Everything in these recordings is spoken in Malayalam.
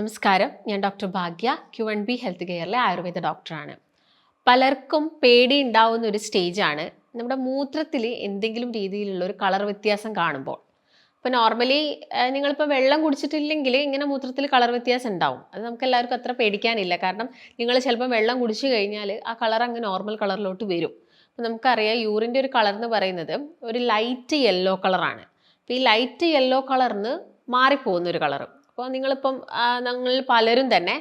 നമസ്കാരം, ഞാൻ ഡോക്ടർ ഭാഗ്യ, Q&B ഹെൽത്ത് കെയറിലെ ആയുർവേദ ഡോക്ടറാണ്. പലർക്കും പേടി ഉണ്ടാവുന്ന ഒരു സ്റ്റേജാണ് നമ്മുടെ മൂത്രത്തിൽ എന്തെങ്കിലും രീതിയിലുള്ള ഒരു കളർ വ്യത്യാസം കാണുമ്പോൾ. ഇപ്പോൾ നോർമലി നിങ്ങളിപ്പോൾ വെള്ളം കുടിച്ചിട്ടില്ലെങ്കിൽ ഇങ്ങനെ മൂത്രത്തിൽ കളർ വ്യത്യാസം ഉണ്ടാവും. അത് നമുക്ക് എല്ലാവർക്കും അത്ര പേടിക്കാനില്ല. കാരണം നിങ്ങൾ ചിലപ്പോൾ വെള്ളം കുടിച്ചു കഴിഞ്ഞാൽ ആ കളർ അങ്ങ് നോർമൽ കളറിലോട്ട് വരും. അപ്പോൾ നമുക്കറിയാം യൂറിൻ്റെ ഒരു കളർ എന്ന് പറയുന്നത് ഒരു ലൈറ്റ് യെല്ലോ കളറാണ്. അപ്പോൾ ഈ ലൈറ്റ് യെല്ലോ കളറിന് മാറിപ്പോകുന്ന ഒരു കളർ. അപ്പോൾ നിങ്ങളിപ്പം ഞങ്ങൾ പലരും തന്നെ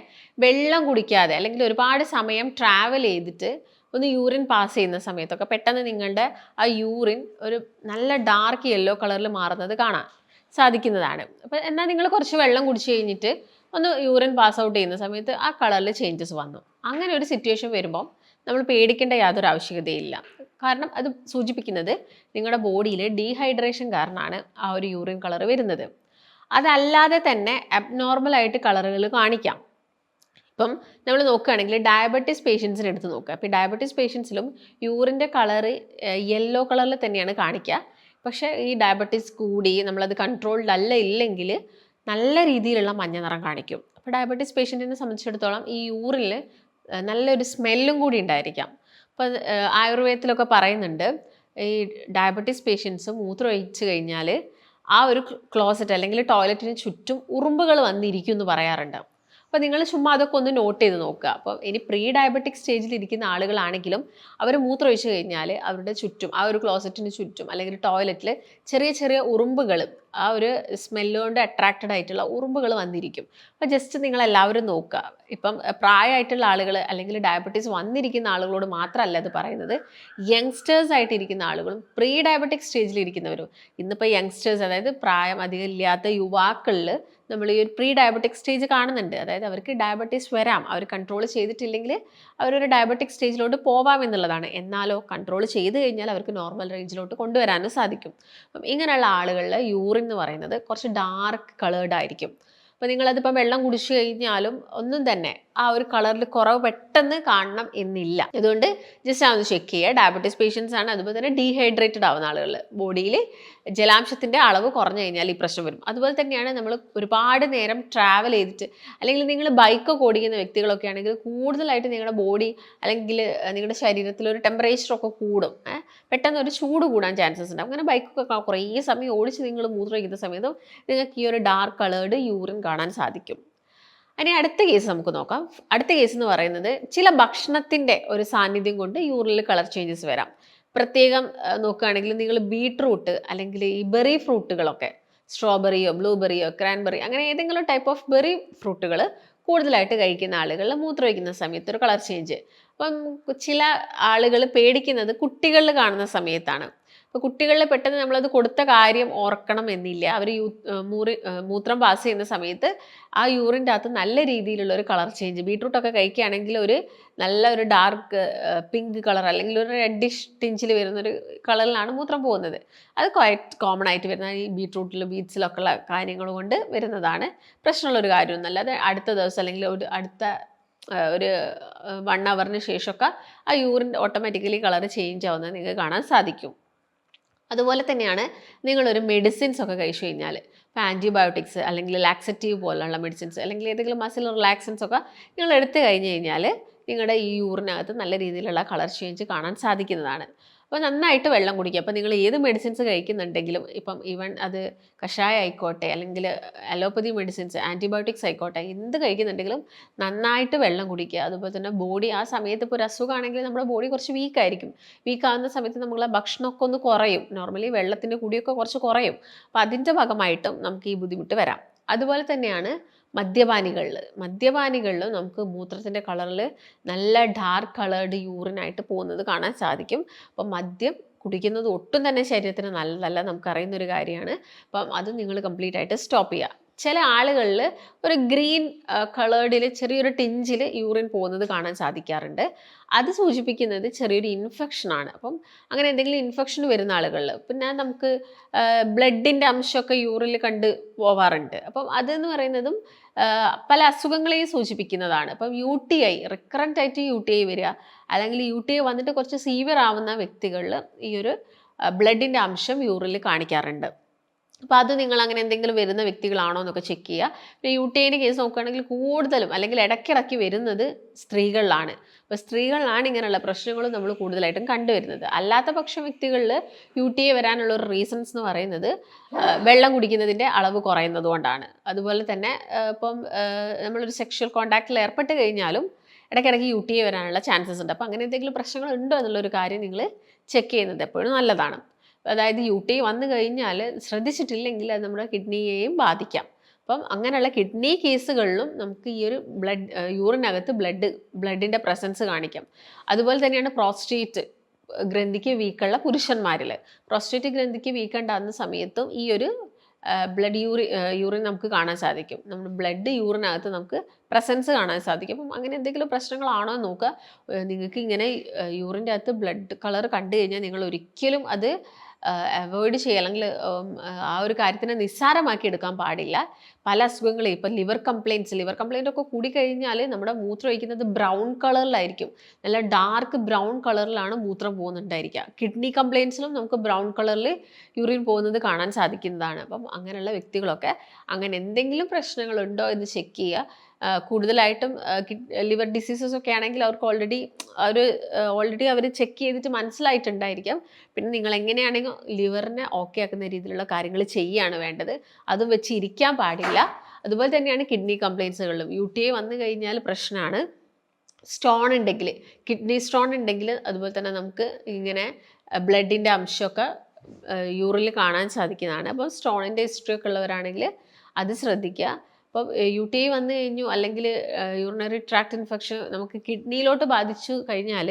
വെള്ളം കുടിക്കാതെ അല്ലെങ്കിൽ ഒരുപാട് സമയം ട്രാവൽ ചെയ്തിട്ട് ഒന്ന് യൂറിൻ പാസ് ചെയ്യുന്ന സമയത്തൊക്കെ പെട്ടെന്ന് നിങ്ങളുടെ ആ യൂറിൻ ഒരു നല്ല ഡാർക്ക് യെല്ലോ കളറിൽ മാറുന്നത് കാണാൻ സാധിക്കുന്നതാണ്. അപ്പോൾ എന്നാൽ നിങ്ങൾ കുറച്ച് വെള്ളം കുടിച്ച് കഴിഞ്ഞിട്ട് ഒന്ന് യൂറിൻ പാസ് ഔട്ട് ചെയ്യുന്ന സമയത്ത് ആ കളറിൽ ചേഞ്ചസ് വന്നു. അങ്ങനെ ഒരു സിറ്റുവേഷൻ വരുമ്പം നമ്മൾ പേടിക്കേണ്ട യാതൊരു ആവശ്യകതയില്ല. കാരണം അത് സൂചിപ്പിക്കുന്നത് നിങ്ങളുടെ ബോഡിയിൽ ഡീഹൈഡ്രേഷൻ കാരണമാണ് ആ ഒരു യൂറിൻ കളർ വരുന്നത്. അതല്ലാതെ തന്നെ അബ്നോർമലായിട്ട് കളറുകൾ കാണിക്കാം. ഇപ്പം നമ്മൾ നോക്കുകയാണെങ്കിൽ ഡയബറ്റീസ് പേഷ്യൻസിനെ എടുത്ത് നോക്കുക. അപ്പോൾ ഈ ഡയബറ്റീസ് പേഷ്യൻസിലും യൂറിൻ്റെ കളറ് യെല്ലോ കളറിൽ തന്നെയാണ് കാണിക്കുക. പക്ഷേ ഈ ഡയബറ്റീസ് കൂടി നമ്മളത് കൺട്രോൾഡ് അല്ല ഇല്ലെങ്കിൽ നല്ല രീതിയിലുള്ള മഞ്ഞ നിറം കാണിക്കും. അപ്പോൾ ഡയബറ്റീസ് പേഷ്യൻറ്റിനെ സംബന്ധിച്ചിടത്തോളം ഈ യൂറിനിൽ നല്ലൊരു സ്മെല്ലും കൂടി ഉണ്ടായിരിക്കാം. അപ്പോൾ ആയുർവേദത്തിലൊക്കെ പറയുന്നുണ്ട് ഈ ഡയബറ്റീസ് പേഷ്യൻസ് മൂത്രം ഒഴിച്ച് കഴിഞ്ഞാൽ ആ ഒരു ക്ലോസറ്റ് അല്ലെങ്കിൽ ടോയ്ലറ്റിന് ചുറ്റും ഉറുമ്പുകൾ വന്നിരിക്കും എന്ന് പറയാറുണ്ട്. അപ്പോൾ നിങ്ങൾ ചുമ്മാ അതൊക്കെ ഒന്ന് നോട്ട് ചെയ്ത് നോക്കുക. അപ്പോൾ ഇനി പ്രീ ഡയബറ്റിക് സ്റ്റേജിൽ ഇരിക്കുന്ന ആളുകളാണെങ്കിലും അവർ മൂത്രം ഒഴിച്ച് കഴിഞ്ഞാൽ അവരുടെ ചുറ്റും ആ ഒരു ക്ലോസറ്റിന് ചുറ്റും അല്ലെങ്കിൽ ടോയ്ലറ്റിൽ ചെറിയ ചെറിയ ഉറുമ്പുകൾ ആ ഒരു സ്മെല്ല് കൊണ്ട് അട്രാക്റ്റഡ് ആയിട്ടുള്ള ഉറുമ്പുകൾ വന്നിരിക്കും. അപ്പോൾ ജസ്റ്റ് നിങ്ങളെല്ലാവരും നോക്കുക. ഇപ്പം പ്രായമായിട്ടുള്ള ആളുകൾ അല്ലെങ്കിൽ ഡയബറ്റീസ് വന്നിരിക്കുന്ന ആളുകളോട് മാത്രമല്ല അത് പറയുന്നത്, യങ്സ്റ്റേഴ്സ് ആയിട്ടിരിക്കുന്ന ആളുകളും പ്രീ ഡയബറ്റിക് സ്റ്റേജിൽ ഇരിക്കുന്നവരും. ഇന്നിപ്പോൾ യങ്സ്റ്റേഴ്സ്, അതായത് പ്രായം അധികം ഇല്ലാത്ത യുവാക്കളിൽ നമ്മൾ ഈ ഒരു പ്രീ ഡയബറ്റിക് സ്റ്റേജ് കാണുന്നുണ്ട്. അതായത് അവർക്ക് ഡയബറ്റീസ് വരാം, അവർ കൺട്രോൾ ചെയ്തിട്ടില്ലെങ്കിൽ അവരൊരു ഡയബറ്റിക് സ്റ്റേജിലോട്ട് പോവാം എന്നുള്ളതാണ്. എന്നാലോ കൺട്രോൾ ചെയ്ത് കഴിഞ്ഞാൽ അവർക്ക് നോർമൽ റേഞ്ചിലോട്ട് കൊണ്ടുവരാനും സാധിക്കും. അപ്പം ഇങ്ങനെയുള്ള ആളുകളിൽ യൂറിൻ എന്ന് പറയുന്നത് കുറച്ച് ഡാർക്ക് കളേർഡ് ആയിരിക്കും. അപ്പോൾ നിങ്ങളതിപ്പോൾ വെള്ളം കുടിച്ചു കഴിഞ്ഞാലും ഒന്നും തന്നെ ആ ഒരു കളറിൽ കുറവ് പെട്ടെന്ന് കാണണം എന്നില്ല. അതുകൊണ്ട് ജസ്റ്റ് അതൊന്ന് ചെക്ക് ചെയ്യുക. ഡയബറ്റീസ് പേഷ്യൻസ് ആണ്, അതുപോലെ തന്നെ ഡീഹൈഡ്രേറ്റഡ് ആവുന്ന ആളുകൾ, ബോഡിയിൽ ജലാംശത്തിൻ്റെ അളവ് കുറഞ്ഞു കഴിഞ്ഞാൽ ഈ പ്രശ്നം വരും. അതുപോലെ തന്നെയാണ് നമ്മൾ ഒരുപാട് നേരം ട്രാവൽ ചെയ്തിട്ട് അല്ലെങ്കിൽ നിങ്ങൾ ബൈക്കൊക്കെ ഓടിക്കുന്ന വ്യക്തികളൊക്കെ ആണെങ്കിൽ കൂടുതലായിട്ട് നിങ്ങളുടെ ബോഡി അല്ലെങ്കിൽ നിങ്ങളുടെ ശരീരത്തിൽ ഒരു ടെമ്പറേച്ചറൊക്കെ കൂടും. പെട്ടെന്ന് ഒരു ചൂട് കൂടാൻ ചാൻസസ് ഉണ്ടാവും. അങ്ങനെ ബൈക്കൊക്കെ കുറേ സമയം ഓടിച്ച് നിങ്ങൾ മൂത്രം ഒഴിക്കുന്ന സമയത്തും നിങ്ങൾക്ക് ഈ ഒരു ഡാർക്ക് കളേർഡ് യൂറിൻ കാണാൻ സാധിക്കും. ഇനി അടുത്ത കേസ് നമുക്ക് നോക്കാം. അടുത്ത കേസ് എന്ന് പറയുന്നത് ചില ഭക്ഷണത്തിൻ്റെ ഒരു സാന്നിധ്യം കൊണ്ട് യൂറിനിൽ കളർ ചേഞ്ചസ് വരാം. പ്രത്യേകം നോക്കുകയാണെങ്കിൽ നിങ്ങൾ ബീട്രൂട്ട് അല്ലെങ്കിൽ ഈ ബെറി ഫ്രൂട്ടുകളൊക്കെ, സ്ട്രോബെറിയോ ബ്ലൂബെറിയോ ക്രാൻബെറി അങ്ങനെ ഏതെങ്കിലും ടൈപ്പ് ഓഫ് ബെറി ഫ്രൂട്ടുകൾ കൂടുതലായിട്ട് കഴിക്കുന്ന ആളുകളിൽ മൂത്രം ഒഴിക്കുന്ന സമയത്ത് ഒരു കളർ ചേഞ്ച്. അപ്പം ചില ആളുകൾ പേടിക്കുന്നത് കുട്ടികളിൽ കാണുന്ന സമയത്താണ്. അപ്പോൾ കുട്ടികളിൽ പെട്ടെന്ന് നമ്മളത് കൊടുത്ത കാര്യം ഓർക്കണം എന്നില്ല. അവർ മൂത്രം പാസ് ചെയ്യുന്ന സമയത്ത് ആ യൂറിൻ്റെ അകത്ത് നല്ല രീതിയിലുള്ള ഒരു കളർ ചേഞ്ച്, ബീട്രൂട്ടൊക്കെ കഴിക്കുകയാണെങ്കിൽ ഒരു നല്ല ഒരു ഡാർക്ക് പിങ്ക് കളർ അല്ലെങ്കിൽ ഒരു റെഡിഷ് ടിഞ്ചിൽ വരുന്നൊരു കളറിലാണ് മൂത്രം പോകുന്നത്. അത് ക്വൈറ്റ് കോമൺ ആയിട്ട് വരുന്ന ഈ ബീട്രൂട്ടിലും ബീറ്റ്സിലൊക്കെ ഉള്ള കാര്യങ്ങൾ കൊണ്ട് വരുന്നതാണ്. പ്രശ്നമുള്ളൊരു കാര്യമൊന്നുമല്ല. അത് അടുത്ത ദിവസം അല്ലെങ്കിൽ അടുത്ത ഒരു 1 അവറിന് ശേഷമൊക്കെ ആ യൂറിൻ ഓട്ടോമാറ്റിക്കലി കളർ ചേഞ്ച് ആവുന്നത് നിങ്ങൾക്ക് കാണാൻ സാധിക്കും. അതുപോലെ തന്നെയാണ് നിങ്ങളൊരു മെഡിസിൻസ് ഒക്കെ കഴിച്ചു കഴിഞ്ഞാൽ, ഇപ്പോൾ ആൻറ്റിബയോട്ടിക്സ് അല്ലെങ്കിൽ ലാക്സറ്റീവ് പോലുള്ള മെഡിസിൻസ് അല്ലെങ്കിൽ ഏതെങ്കിലും മസിൽ റിലാക്സൻസ് ഒക്കെ നിങ്ങൾ എടുത്തു കഴിഞ്ഞ് കഴിഞ്ഞാൽ നിങ്ങളുടെ ഈ യൂറിനകത്ത് നല്ല രീതിയിലുള്ള കളർ ചേഞ്ച് കാണാൻ സാധിക്കുന്നതാണ്. അപ്പോൾ നന്നായിട്ട് വെള്ളം കുടിക്കുക. അപ്പോൾ നിങ്ങൾ ഏത് മെഡിസിൻസ് കഴിക്കുന്നുണ്ടെങ്കിലും, ഇപ്പം ഈവൻ അത് കഷായം ആയിക്കോട്ടെ അല്ലെങ്കിൽ അലോപ്പതി മെഡിസിൻസ് ആൻറ്റിബയോട്ടിക്സ് ആയിക്കോട്ടെ, എന്ത് കഴിക്കുന്നുണ്ടെങ്കിലും നന്നായിട്ട് വെള്ളം കുടിക്കുക. അതുപോലെ തന്നെ ബോഡി ആ സമയത്ത് ഇപ്പോൾ ഒരു അസുഖമാണെങ്കിൽ നമ്മുടെ ബോഡി കുറച്ച് വീക്കായിരിക്കും. വീക്കാവുന്ന സമയത്ത് നമ്മളെ ഭക്ഷണമൊക്കെ ഒന്ന് കുറയും. നോർമലി വെള്ളത്തിൻ്റെ കുടിയൊക്കെ കുറച്ച് കുറയും. അപ്പോൾ അതിൻ്റെ ഭാഗമായിട്ടും നമുക്ക് ഈ ബുദ്ധിമുട്ട് വരാം. അതുപോലെ തന്നെയാണ് മദ്യപാനികളിൽ നമുക്ക് മൂത്രത്തിൻ്റെ കളറിൽ നല്ല ഡാർക്ക് കളേർഡ് യൂറിനായിട്ട് പോകുന്നത് കാണാൻ സാധിക്കും. അപ്പം മദ്യം കുടിക്കുന്നത് ഒട്ടും തന്നെ ശരീരത്തിന് നല്ലതല്ല, നമുക്കറിയുന്നൊരു കാര്യമാണ്. അപ്പം അത് നിങ്ങൾ കംപ്ലീറ്റ് ആയിട്ട് സ്റ്റോപ്പ് ചെയ്യുക. ചില ആളുകളിൽ ഒരു ഗ്രീൻ കളേർഡിൽ ചെറിയൊരു ടിഞ്ചിൽ യൂറിൻ പോകുന്നത് കാണാൻ സാധിക്കാറുണ്ട്. അത് സൂചിപ്പിക്കുന്നത് ചെറിയൊരു ഇൻഫെക്ഷനാണ്. അപ്പം അങ്ങനെ എന്തെങ്കിലും ഇൻഫെക്ഷൻ വരുന്ന ആളുകളിൽ പിന്നെ നമുക്ക് ബ്ലഡിൻ്റെ അംശമൊക്കെ യൂറിനിൽ കണ്ട് പോവാറുണ്ട്. അപ്പം അതെന്ന് പറയുന്നതും പല അസുഖങ്ങളെയും സൂചിപ്പിക്കുന്നതാണ്. അപ്പം UTI റിക്കറൻ്റ് ആയിട്ട് UTI വരിക അല്ലെങ്കിൽ UTI വന്നിട്ട് കുറച്ച് സീവിയർ ആവുന്ന വ്യക്തികളിൽ ഈ ഒരു ബ്ലഡിൻ്റെ അംശം യൂറിനിൽ കാണിക്കാറുണ്ട്. അപ്പോൾ അത് നിങ്ങൾ അങ്ങനെ എന്തെങ്കിലും വരുന്ന വ്യക്തികളാണോ എന്നൊക്കെ ചെക്ക് ചെയ്യുക. പിന്നെ UTIൻ്റെ കേസ് നോക്കുകയാണെങ്കിൽ കൂടുതലും അല്ലെങ്കിൽ ഇടയ്ക്കിടയ്ക്ക് വരുന്നത് സ്ത്രീകളിലാണ്. അപ്പോൾ സ്ത്രീകളിലാണ് ഇങ്ങനെയുള്ള പ്രശ്നങ്ങളും നമ്മൾ കൂടുതലായിട്ടും കണ്ടുവരുന്നത്. അല്ലാത്ത പക്ഷം വ്യക്തികളിൽ UTI വരാനുള്ള ഒരു റീസൺസ് എന്ന് പറയുന്നത് വെള്ളം കുടിക്കുന്നതിൻ്റെ അളവ് കുറയുന്നത് കൊണ്ടാണ്. അതുപോലെ തന്നെ ഇപ്പം നമ്മളൊരു സെക്ഷൽ കോൺടാക്റ്റിൽ ഏർപ്പെട്ട് കഴിഞ്ഞാലും ഇടയ്ക്കിടയ്ക്ക് UTI വരാനുള്ള ചാൻസസ് ഉണ്ട്. അപ്പോൾ അങ്ങനെ എന്തെങ്കിലും പ്രശ്നങ്ങൾ ഉണ്ടോ എന്നുള്ളൊരു കാര്യം നിങ്ങൾ ചെക്ക് ചെയ്യുന്നത് എപ്പോഴും നല്ലതാണ്. അതായത് UTI വന്നു കഴിഞ്ഞാൽ ശ്രദ്ധിച്ചിട്ടില്ലെങ്കിൽ അത് നമ്മുടെ കിഡ്നിയെയും ബാധിക്കാം. അപ്പം അങ്ങനെയുള്ള കിഡ്നി കേസുകളിലും നമുക്ക് ഈ ഒരു യൂറിനകത്ത് ബ്ലഡിൻ്റെ പ്രസൻസ് കാണിക്കാം. അതുപോലെ തന്നെയാണ് പ്രോസ്റ്റേറ്റ് ഗ്രന്ഥിക്ക് വീക്കുള്ള പുരുഷന്മാരിൽ. പ്രോസ്റ്റേറ്റ് ഗ്രന്ഥിക്ക് വീക്കുണ്ടാകുന്ന സമയത്തും ഈ ഒരു യൂറിൻ നമുക്ക് കാണാൻ സാധിക്കും. നമ്മുടെ ബ്ലഡ് യൂറിനകത്ത് നമുക്ക് പ്രസൻസ് കാണാൻ സാധിക്കും. അപ്പം അങ്ങനെ എന്തെങ്കിലും പ്രശ്നങ്ങളാണോ എന്ന് നോക്കുക. നിങ്ങൾക്ക് ഇങ്ങനെ യൂറിൻ്റെ അകത്ത് ബ്ലഡ് കളർ കണ്ടു കഴിഞ്ഞാൽ നിങ്ങൾ ഒരിക്കലും അത് അവോയ്ഡ് ചെയ്യുക, അല്ലെങ്കിൽ ആ ഒരു കാര്യത്തിനെ നിസ്സാരമാക്കി എടുക്കാൻ പാടില്ല. പല അസുഖങ്ങളും ഇപ്പം ലിവർ കംപ്ലയിൻ്റ് ഒക്കെ കൂടിക്കഴിഞ്ഞാൽ നമ്മുടെ മൂത്രം ഒഴിക്കുന്നത് ബ്രൗൺ കളറിലായിരിക്കും. നല്ല ഡാർക്ക് ബ്രൗൺ കളറിലാണ് മൂത്രം പോകുന്നുണ്ടായിരിക്കുക. കിഡ്നി കംപ്ലയിൻസിലും നമുക്ക് ബ്രൗൺ കളറിൽ യൂറിൻ പോകുന്നത് കാണാൻ സാധിക്കുന്നതാണ്. അപ്പം അങ്ങനെയുള്ള വ്യക്തികളൊക്കെ അങ്ങനെ എന്തെങ്കിലും പ്രശ്നങ്ങളുണ്ടോ എന്ന് ചെക്ക് ചെയ്യുക. കൂടുതലായിട്ടും ലിവർ ഡിസീസസ് ഒക്കെ ആണെങ്കിൽ അവർക്ക് ഓൾറെഡി അവർ ചെക്ക് ചെയ്തിട്ട് മനസ്സിലായിട്ടുണ്ടായിരിക്കാം. പിന്നെ നിങ്ങൾ എങ്ങനെയാണെങ്കിൽ ലിവറിനെ ഓക്കെ ആക്കുന്ന രീതിയിലുള്ള കാര്യങ്ങൾ ചെയ്യുകയാണ് വേണ്ടത്. അതും വെച്ച് ഇരിക്കാൻ പാടില്ല. അതുപോലെ തന്നെയാണ് കിഡ്നി കംപ്ലയിൻസുകളിലും. UTI വന്നു കഴിഞ്ഞാൽ പ്രശ്നമാണ്. സ്റ്റോൺ ഉണ്ടെങ്കിൽ, കിഡ്നി സ്റ്റോൺ ഉണ്ടെങ്കിൽ അതുപോലെ തന്നെ നമുക്ക് ഇങ്ങനെ ബ്ലഡിൻ്റെ അംശമൊക്കെ യൂറിനിൽ കാണാൻ സാധിക്കുന്നതാണ്. അപ്പോൾ സ്റ്റോണിൻ്റെ ഹിസ്റ്ററി ഒക്കെ ഉള്ളവരാണെങ്കിൽ അത് ശ്രദ്ധിക്കുക. അപ്പോൾ UTI വന്നു കഴിഞ്ഞു അല്ലെങ്കിൽ യൂറിനറി ട്രാക്ട് ഇൻഫെക്ഷൻ നമുക്ക് കിഡ്നിയിലോട്ട് ബാധിച്ചു കഴിഞ്ഞാൽ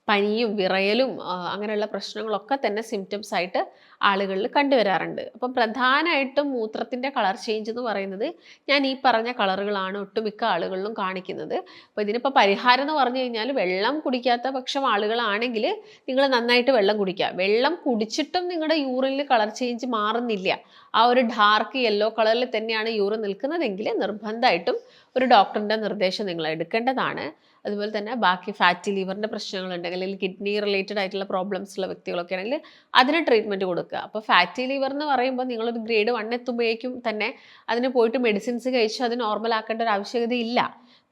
പനിയും വിറയലും അങ്ങനെയുള്ള പ്രശ്നങ്ങളൊക്കെ തന്നെ സിംറ്റംസ് ആയിട്ട് ആളുകളിൽ കണ്ടുവരാറുണ്ട്. അപ്പം പ്രധാനമായിട്ടും മൂത്രത്തിൻ്റെ കളർ ചേഞ്ച് എന്ന് പറയുന്നത് ഞാൻ ഈ പറഞ്ഞ കളറുകളാണ് ഒട്ടുമിക്ക ആളുകളിലും കാണിക്കുന്നത്. അപ്പോൾ ഇതിനിപ്പോൾ പരിഹാരം എന്ന് പറഞ്ഞു കഴിഞ്ഞാൽ വെള്ളം കുടിക്കാത്ത പക്ഷം ആളുകളാണെങ്കിൽ നിങ്ങൾ നന്നായിട്ട് വെള്ളം കുടിക്കുക. വെള്ളം കുടിച്ചിട്ടും നിങ്ങളുടെ യൂറിനിൽ കളർ ചേഞ്ച് മാറുന്നില്ല, ആ ഒരു ഡാർക്ക് യെല്ലോ കളറിൽ തന്നെയാണ് യൂറിൻ നിൽക്കുന്നതെങ്കിൽ നിർബന്ധമായിട്ടും ഒരു ഡോക്ടറിൻ്റെ നിർദ്ദേശം നിങ്ങൾ എടുക്കേണ്ടതാണ്. അതുപോലെ തന്നെ ബാക്കി ഫാറ്റി ലിവറിൻ്റെ പ്രശ്നങ്ങളുണ്ടെങ്കിൽ അല്ലെങ്കിൽ കിഡ്നി റിലേറ്റഡ് ആയിട്ടുള്ള പ്രോബ്ലംസ് ഉള്ള വ്യക്തികളൊക്കെ ആണെങ്കിൽ അതിന് ട്രീറ്റ്മെൻറ്റ് കൊടുക്കുക. അപ്പോൾ ഫാറ്റി ലിവർ എന്ന് പറയുമ്പോൾ നിങ്ങളൊരു ഗ്രേഡ് 1 എത്തുമ്പോഴേക്കും തന്നെ അതിന് പോയിട്ട് മെഡിസിൻസ് കഴിച്ച് അത് നോർമൽ ആക്കേണ്ട ഒരു ആവശ്യകതയില്ല.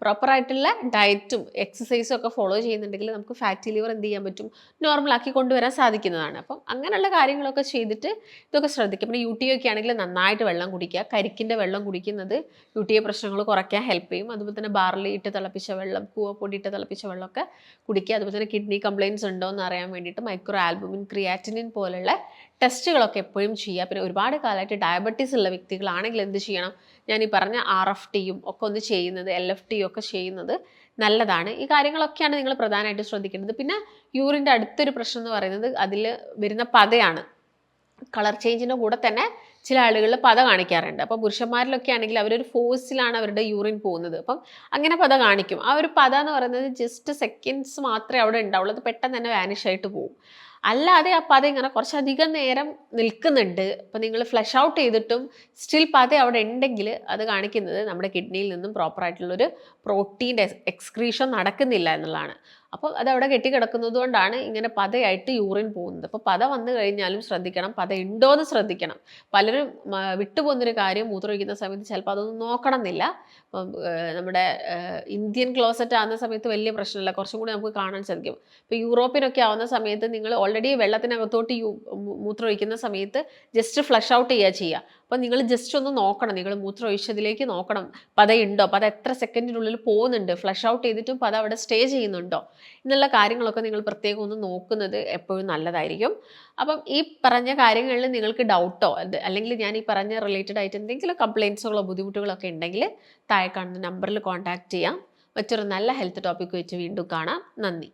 പ്രോപ്പറായിട്ടുള്ള ഡയറ്റും എക്സസൈസും ഒക്കെ ഫോളോ ചെയ്യുന്നുണ്ടെങ്കിൽ നമുക്ക് ഫാറ്റി ലിവർ എന്ത് ചെയ്യാൻ പറ്റും, നോർമലാക്കി കൊണ്ടുവരാൻ സാധിക്കുന്നതാണ്. അപ്പം അങ്ങനെയുള്ള കാര്യങ്ങളൊക്കെ ചെയ്തിട്ട് ഇതൊക്കെ ശ്രദ്ധിക്കും. പിന്നെ UTI ഒക്കെ ആണെങ്കിൽ നന്നായിട്ട് വെള്ളം കുടിക്കുക. കരിക്കിൻ്റെ വെള്ളം കുടിക്കുന്നത് UTI പ്രശ്നങ്ങൾ കുറയ്ക്കാൻ ഹെൽപ്പ് ചെയ്യും. അതുപോലെ തന്നെ ബാർലി ഇട്ട് തിളപ്പിച്ച വെള്ളം, കൂവപ്പൊടി ഇട്ട് തിളപ്പിച്ച വെള്ളമൊക്കെ കുടിക്കുക. അതുപോലെ തന്നെ കിഡ്നി കംപ്ലയിൻസ് ഉണ്ടോ എന്ന് അറിയാൻ വേണ്ടിയിട്ട് മൈക്രോ ആൽബുമിൻ, ക്രിയാറ്റിനിൻ പോലുള്ള ടെസ്റ്റുകളൊക്കെ എപ്പോഴും ചെയ്യുക. പിന്നെ ഒരുപാട് കാലമായിട്ട് ഡയബറ്റീസ് ഉള്ള വ്യക്തികളാണെങ്കിൽ എന്ത് ചെയ്യണം, ഞാൻ ഈ പറഞ്ഞ RFTയും ഒക്കെ ഒന്ന് ചെയ്യുന്നത്, LFTയും ഒക്കെ ചെയ്യുന്നത് നല്ലതാണ്. ഈ കാര്യങ്ങളൊക്കെയാണ് നിങ്ങൾ പ്രധാനമായിട്ട് ശ്രദ്ധിക്കേണ്ടത്. പിന്നെ യൂറിൻ്റെ അടുത്തൊരു പ്രശ്നം എന്ന് പറയുന്നത് അതിൽ വരുന്ന പതയാണ്. കളർ ചേഞ്ചിൻ്റെ കൂടെ തന്നെ ചില ആളുകളിൽ പത കാണിക്കാറുണ്ട്. അപ്പോൾ പുരുഷന്മാരിലൊക്കെ ആണെങ്കിൽ അവരൊരു ഫോഴ്സിലാണ് അവരുടെ യൂറിൻ പോകുന്നത്. അപ്പം അങ്ങനെ പത കാണിക്കും. ആ ഒരു പത എന്ന് പറയുന്നത് ജസ്റ്റ് സെക്കൻഡ്സ് മാത്രമേ അവിടെ ഉണ്ടാവുള്ളൂ, അത് പെട്ടെന്ന് തന്നെ വാനിഷ് ആയിട്ട് പോകും. അല്ലാതെ ആ പത ഇങ്ങനെ കുറച്ചധികം നേരം നിൽക്കുന്നുണ്ട്. അപ്പോൾ നിങ്ങൾ ഫ്ലഷ് ഔട്ട് ചെയ്തിട്ടും സ്റ്റിൽ പത അവിടെ ഉണ്ടെങ്കിൽ അത് കാണിക്കുന്നത് നമ്മുടെ കിഡ്നിയിൽ നിന്നും പ്രോപ്പറായിട്ടുള്ളൊരു പ്രോട്ടീൻ്റെ എക്സ്ക്രീഷൻ നടക്കുന്നില്ല എന്നുള്ളതാണ്. അപ്പോൾ അതവിടെ കെട്ടിക്കിടക്കുന്നത് കൊണ്ടാണ് ഇങ്ങനെ പതയായിട്ട് യൂറിൻ പോകുന്നത്. അപ്പോൾ പത വന്നു കഴിഞ്ഞാലും ശ്രദ്ധിക്കണം, പത ഉണ്ടോ എന്ന് ശ്രദ്ധിക്കണം. പലരും വിട്ടുപോകുന്നൊരു കാര്യം, മൂത്രമൊഴിക്കുന്ന സമയത്ത് ചിലപ്പോൾ അതൊന്നും നോക്കണം എന്നില്ല. അപ്പം നമ്മുടെ ഇന്ത്യൻ ക്ലോസറ്റ് ആകുന്ന സമയത്ത് വലിയ പ്രശ്നമില്ല, കുറച്ചും കൂടി നമുക്ക് കാണാൻ സാധിക്കും. ഇപ്പോൾ യൂറോപ്പിനൊക്കെ ആവുന്ന സമയത്ത് നിങ്ങൾ ഓൾറെഡി വെള്ളത്തിനകത്തോട്ട് മൂത്രമൊഴിക്കുന്ന സമയത്ത് ജസ്റ്റ് ഫ്ലഷ് ഔട്ട് ചെയ്യുക. അപ്പോൾ നിങ്ങൾ ജസ്റ്റ് ഒന്ന് നോക്കണം, നിങ്ങൾ മൂത്രം ഒഴിച്ചതിലേക്ക് നോക്കണം, പതയുണ്ടോ, പത എത്ര സെക്കൻഡിനുള്ളിൽ പോകുന്നുണ്ട്, ഫ്ലഷ് ഔട്ട് ചെയ്തിട്ടും പത അവിടെ സ്റ്റേ ചെയ്യുന്നുണ്ടോ എന്നുള്ള കാര്യങ്ങളൊക്കെ നിങ്ങൾ പ്രത്യേകം ഒന്ന് നോക്കുന്നത് എപ്പോഴും നല്ലതായിരിക്കും. അപ്പം ഈ പറഞ്ഞ കാര്യങ്ങളിൽ നിങ്ങൾക്ക് ഡൗട്ടോ അല്ലെങ്കിൽ ഞാൻ ഈ പറഞ്ഞ റിലേറ്റഡ് ആയിട്ട് എന്തെങ്കിലും കംപ്ലയിൻസുകളോ ബുദ്ധിമുട്ടുകളോ ഒക്കെ ഉണ്ടെങ്കിൽ താഴെ കാണുന്ന നമ്പറിൽ കോൺടാക്റ്റ് ചെയ്യാം. മറ്റൊരു നല്ല ഹെൽത്ത് ടോപ്പിക് വെച്ച് വീണ്ടും കാണാം. നന്ദി.